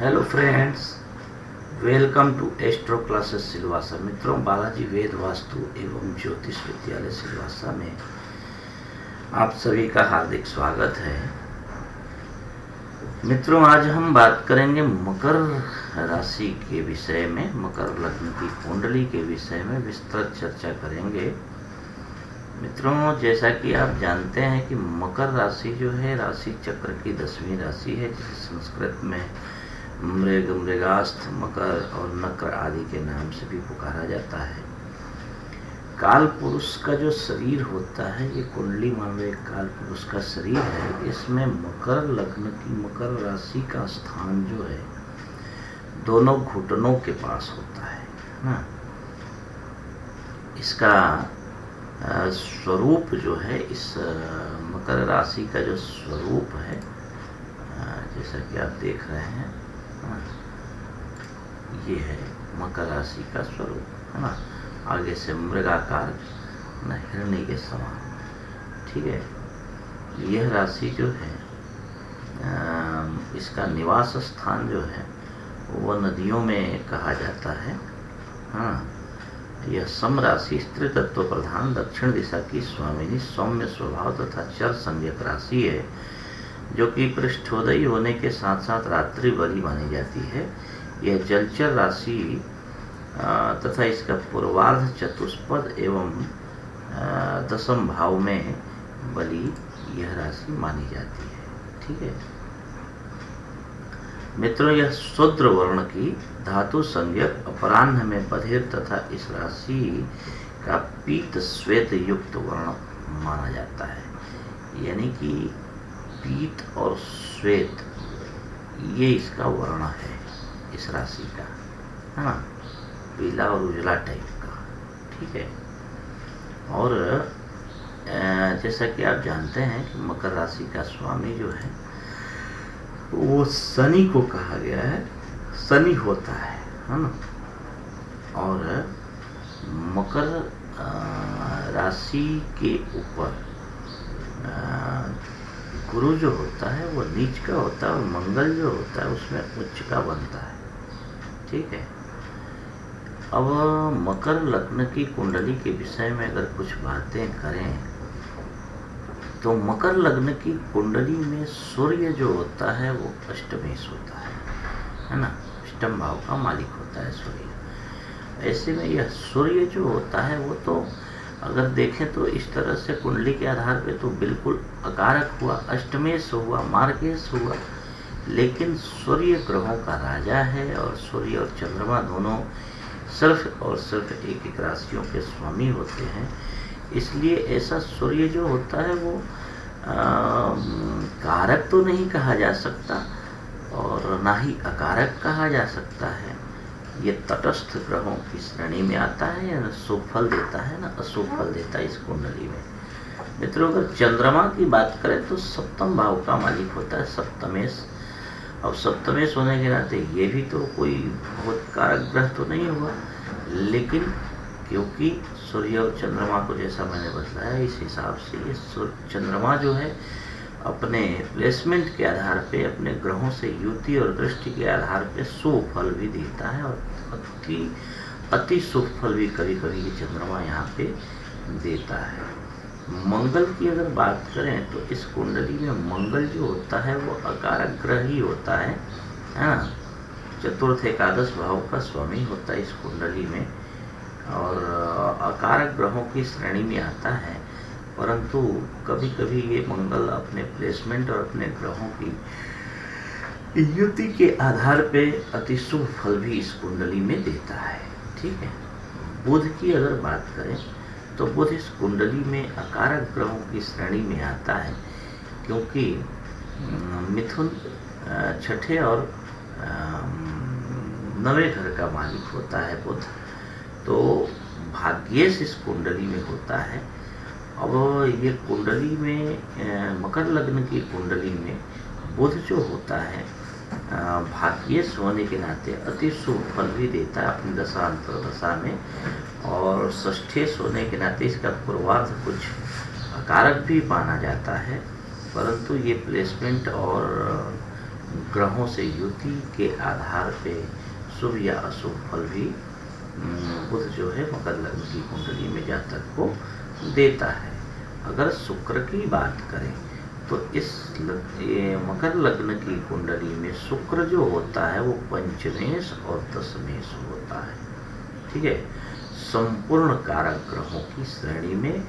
Hello friends, welcome to astro classes Silvassa. मित्रों, बालाजी वेद वास्तु एवं ज्योतिष विद्यालय सिलवासा में आप सभी का हार्दिक स्वागत है। मित्रों, आज हम बात करेंगे मकर राशि के विषय में, मकर लग्न की कुंडली के विषय में विस्तृत चर्चा करेंगे। मित्रों, जैसा कि आप जानते हैं कि मकर राशि जो है राशि चक्र की 10वीं राशि है, जिसे संस्कृत में मृग, मृगास्थ, मकर और नक्र आदि के नाम से भी पुकारा जाता है। काल पुरुष का जो शरीर होता है, ये कुंडली मानो एक काल पुरुष का शरीर है। इसमें मकर लग्न की मकर राशि का स्थान जो है दोनों घुटनों के पास होता है ना। इसका स्वरूप जो है, इस मकर राशि का जो स्वरूप है, जैसा कि आप देख रहे हैं, ये है मकर राशि का स्वरूप, है ना। आगे से मृगाकार, न हिरणी के समान, ठीक है। यह राशि जो है, इसका निवास स्थान जो है वह नदियों में कहा जाता है। हाँ, यह सम राशि स्त्री तत्व प्रधान दक्षिण दिशा की स्वामिनी सौम्य स्वभाव तथा चर संज्ञक राशि है, जो कि पृष्ठोदयी होने के साथ साथ रात्रि बली मानी जाती है। यह जलचर राशि तथा इसका पूर्वार्ध चतुष्पद एवं दशम भाव में बली यह राशि मानी जाती है, ठीक है। मित्रों, यह शूद्र वर्ण की धातु संज्ञक अपराह्न में बधिर तथा इस राशि का पीत श्वेत युक्त वर्ण माना जाता है। यानी कि पीत और श्वेत ये इसका वर्ण है इस राशि का, है ना, पीला और उजला टाइप का, ठीक है। और जैसा कि आप जानते हैं कि मकर राशि का स्वामी जो है वो शनि को कहा गया है, शनि होता है ना। और मकर राशि के ऊपर गुरु जो होता है वो नीच का होता है और मंगल जो होता है उसमें उच्च का बनता है, ठीक है। अब मकर लग्न की कुंडली के विषय में अगर कुछ बातें करें तो मकर लग्न की कुंडली में सूर्य जो होता है वो अष्टमेश होता है ना। अष्टम भाव का मालिक होता है सूर्य। ऐसे में यह सूर्य जो होता है वो तो अगर देखें तो इस तरह से कुंडली के आधार पे तो बिल्कुल अकारक हुआ, अष्टमेश हुआ, मार्गेश हुआ। लेकिन सूर्य ग्रहों का राजा है और सूर्य और चंद्रमा दोनों सिर्फ और सिर्फ एक एक राशियों के स्वामी होते हैं। इसलिए ऐसा सूर्य जो होता है वो कारक तो नहीं कहा जा सकता और ना ही अकारक कहा जा सकता है। ये तटस्थ ग्रहों की श्रेणी में आता है, या शुभ फल देता है ना अशुभ फल देता है इस कुंडली में। मित्रों, अगर चंद्रमा की बात करें तो सप्तम भाव का मालिक होता है सप्तमेश। अब सप्तमेश होने के नाते ये भी तो कोई बहुत कारक ग्रह तो नहीं हुआ, लेकिन क्योंकि सूर्य और चंद्रमा को जैसा मैंने बताया इस हिसाब से ये चंद्रमा जो है अपने प्लेसमेंट के आधार पे, अपने ग्रहों से युति और दृष्टि के आधार पे शुभ फल भी देता है और अति शुभ फल भी कभी कभी ये चंद्रमा यहाँ पे देता है। मंगल की अगर बात करें तो इस कुंडली में मंगल जो होता है वो अकारक ग्रह ही होता है ना। चतुर्थ एकादश भाव का स्वामी होता है इस कुंडली में और अकारक ग्रहों की श्रेणी में आता है। परंतु कभी कभी ये मंगल अपने प्लेसमेंट और अपने ग्रहों की युति के आधार पे अति शुभ फल भी इस कुंडली में देता है, ठीक है। बुध की अगर बात करें तो बुध इस कुंडली में अकारक ग्रहों की श्रेणी में आता है, क्योंकि मिथुन छठे और नवे घर का मालिक होता है बुध, तो भाग्येश इस कुंडली में होता है। अब ये कुंडली में मकर लग्न की कुंडली में बुध जो होता है भाग्येश होने के नाते अति शुभ फल भी देता है अपनी दशा अंतर्दशा में, और षष्ठेश होने के नाते इसका पूर्वार्ध कुछ अकारक भी माना जाता है। परंतु ये प्लेसमेंट और ग्रहों से युति के आधार पे शुभ या अशुभ फल भी बुध जो है मकर लग्न की कुंडली में जातक को देता है। अगर शुक्र की बात करें तो ये मकर लग्न की कुंडली में शुक्र जो होता है वो पंचमेश और दशमेश होता है। ठीक है, संपूर्ण कारक ग्रहों की श्रेणी में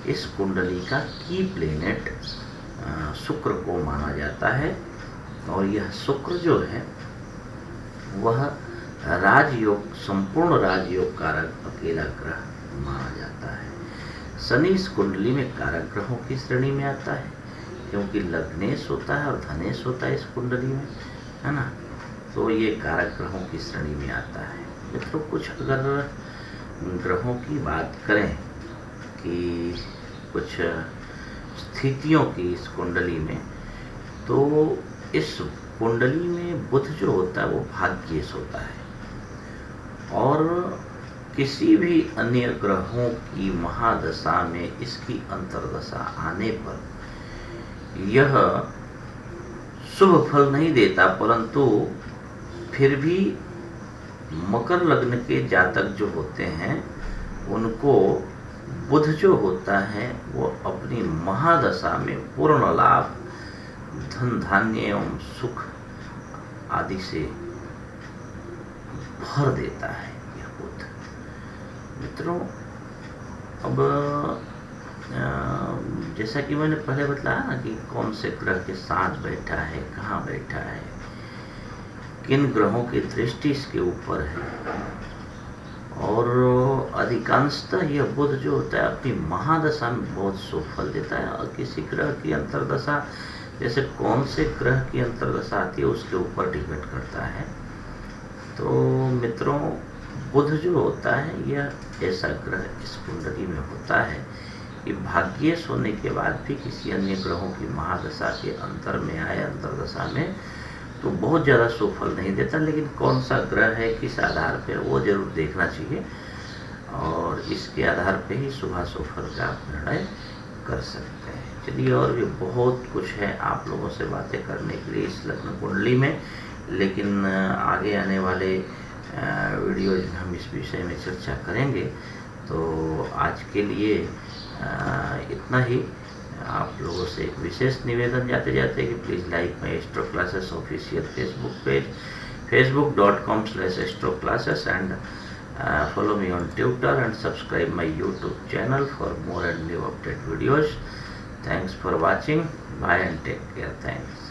इस कुंडली का की प्लेनेट शुक्र को माना जाता है और यह शुक्र जो है वह राजयोग, संपूर्ण राजयोग कारक अकेला ग्रह माना जाता है। शनि इस कुंडली में कारक ग्रहों की श्रेणी में आता है क्योंकि लग्नेश होता है और धनेश होता है इस कुंडली में, है ना, तो ये कारक ग्रहों की श्रेणी में आता है। मित्रों, कुछ अगर ग्रहों की बात करें कि कुछ स्थितियों की इस कुंडली में, तो इस कुंडली में बुध जो होता है वो भाग्येश होता है और किसी भी अन्य ग्रहों की महादशा में इसकी अंतर्दशा आने पर यह शुभ फल नहीं देता, परंतु फिर भी मकर लग्न के जातक जो होते हैं उनको बुध जो होता है वो अपनी महादशा में पूर्ण लाभ, धन धान्य एवं सुख आदि से भर देता है यह बुध। मित्रों, अब जैसा कि मैंने पहले बताया ना कि कौन से ग्रह के साथ बैठा है, कहाँ बैठा है, किन ग्रहों की दृष्टि इसके ऊपर है, और अधिकांशतः यह बुध जो होता है अपनी महादशा में बहुत शुभ फल देता है और किसी ग्रह की अंतर्दशा, जैसे कौन से ग्रह की अंतर्दशा आती है उसके ऊपर डिपेंड करता है। तो मित्रों, बुध जो होता है यह ऐसा ग्रह इस कुंडली में होता है कि भाग्येश होने के बाद भी किसी अन्य ग्रहों की महादशा के अंतर में आए, अंतर्दशा में, तो बहुत ज़्यादा शुभ फल नहीं देता, लेकिन कौन सा ग्रह है किस आधार पर वो जरूर देखना चाहिए और इसके आधार पे ही शुभाशुभ फल का आप निर्णय कर सकते हैं। चलिए, और भी बहुत कुछ है आप लोगों से बातें करने के लिए इस लग्न कुंडली में, लेकिन आगे आने वाले वीडियोज में हम इस विषय में चर्चा करेंगे। तो आज के लिए इतना ही। आप लोगों से एक विशेष निवेदन जाते जाते कि please like my astro classes official Facebook page facebook.com/astroclasses and follow me on Twitter and subscribe my YouTube channel for more and new update videos. Thanks for watching. Bye and take care. Thanks.